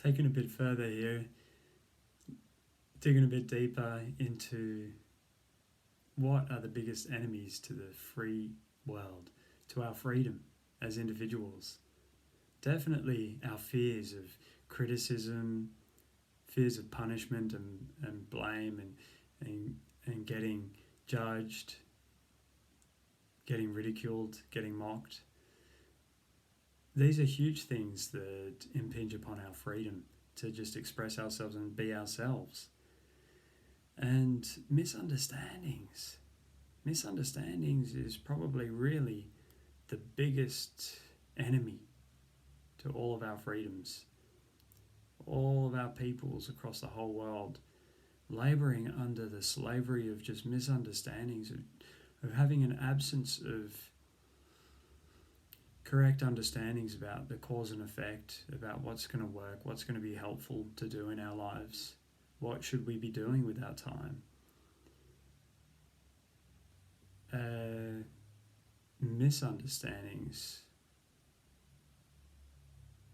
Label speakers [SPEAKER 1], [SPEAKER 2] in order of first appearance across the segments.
[SPEAKER 1] taking a bit further here, digging a bit deeper into what are the biggest enemies to the free world, to our freedom as individuals. Definitely our fears of criticism, fears of punishment and blame and getting judged, getting ridiculed, getting mocked. These are huge things that impinge upon our freedom to just express ourselves and be ourselves. And misunderstandings. Misunderstandings is probably really the biggest enemy to all of our freedoms. All of our peoples across the whole world labouring under the slavery of just misunderstandings, of having an absence of correct understandings about the cause and effect, about what's going to work, what's going to be helpful to do in our lives, what should we be doing with our time. Misunderstandings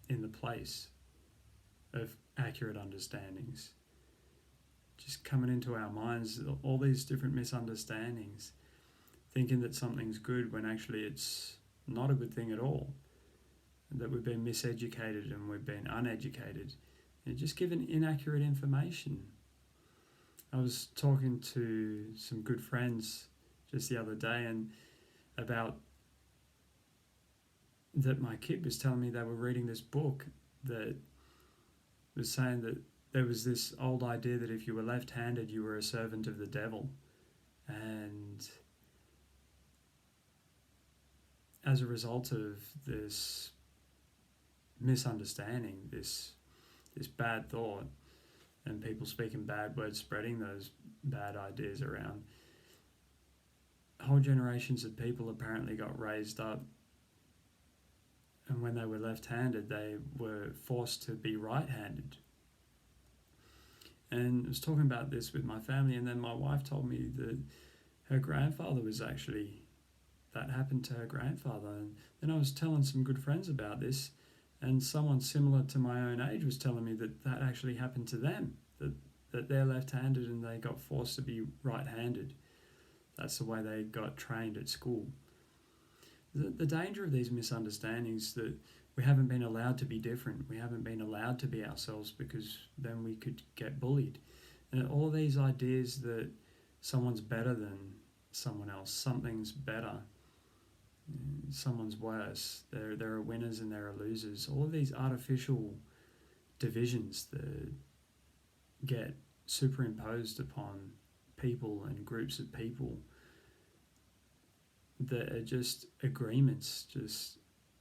[SPEAKER 1] in the place of accurate understandings. Just coming into our minds, all these different misunderstandings, thinking that something's good when actually it's not a good thing at all, that we've been miseducated and we've been uneducated, and just given inaccurate information. I was talking to some good friends just the other day and about that my kid was telling me they were reading this book that was saying that there was this old idea that if you were left-handed you were a servant of the devil, and as a result of this misunderstanding, this bad thought, and people speaking bad words, spreading those bad ideas around, whole generations of people apparently got raised up, and when they were left-handed they were forced to be right-handed. And I was talking about this with my family, and then my wife told me that her grandfather was actually, that happened to her grandfather. And then I was telling some good friends about this, and someone similar to my own age was telling me that that actually happened to them, that they're left-handed and they got forced to be right-handed. That's the way they got trained at school. The danger of these misunderstandings, that we haven't been allowed to be different, we haven't been allowed to be ourselves, because then we could get bullied. And all these ideas that someone's better than someone else, something's better, someone's worse, there are winners and there are losers, all of these artificial divisions that get superimposed upon people and groups of people, that are just agreements, just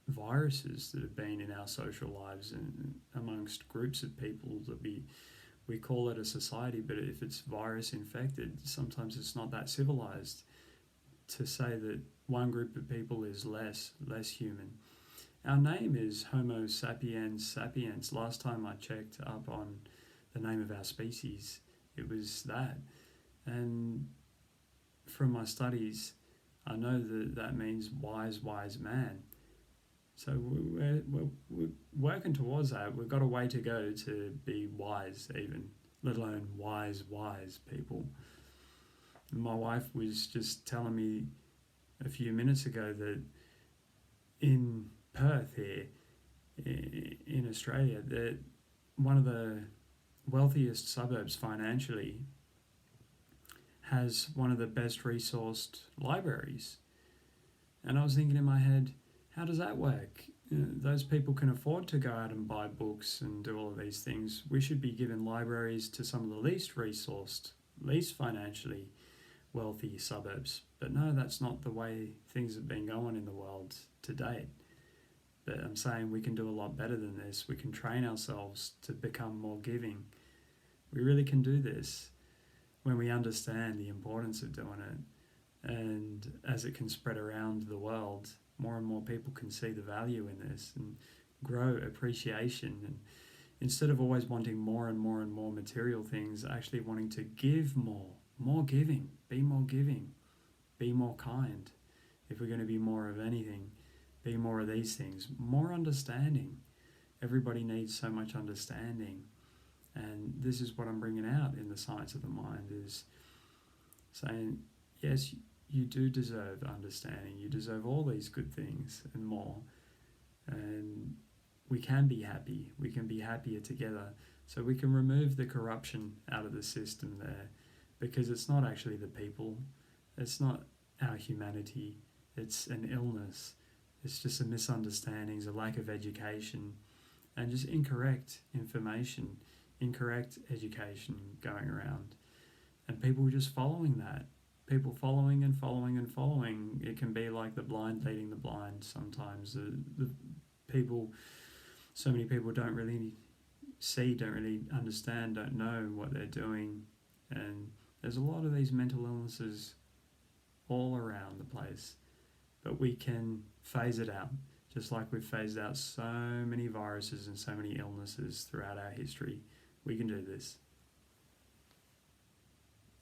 [SPEAKER 1] viruses that have been in our social lives and amongst groups of people, that we call it a society, but if it's virus infected, sometimes it's not that civilized to say that one group of people is less human. Our name is Homo sapiens sapiens. Last time I checked up on the name of our species, it was that. And from my studies, I know that means wise man. So we're working towards that. We've got a way to go to be wise, even, let alone wise people. And my wife was just telling me a few minutes ago that in Perth here, in Australia, that one of the wealthiest suburbs financially has one of the best resourced libraries. And I was thinking in my head, how does that work? Those people can afford to go out and buy books and do all of these things. We should be giving libraries to some of the least resourced, least financially wealthy suburbs. But no, that's not the way things have been going in the world to date. But I'm saying we can do a lot better than this. We can train ourselves to become more giving. We really can do this when we understand the importance of doing it. And as it can spread around the world, more and more people can see the value in this and grow appreciation. And instead of always wanting more and more and more material things, actually wanting to give more giving, be more kind. If we're going to be more of anything, be more of these things, more understanding. everybody needs so much understanding. And this is what I'm bringing out in the science of the mind, is saying, yes, you do deserve understanding. You deserve all these good things and more. And we can be happy. We can be happier together. So we can remove the corruption out of the system there, because it's not actually the people. It's not our humanity. It's an illness. It's just a misunderstandings, a lack of education, and just incorrect information, incorrect education going around. And people just following that. People following and following and following. It can be like the blind leading the blind sometimes. The people, so many people don't really see, don't really understand, don't know what they're doing. And there's a lot of these mental illnesses all around the place. But we can phase it out, just like we've phased out so many viruses and so many illnesses throughout our history. We can do this.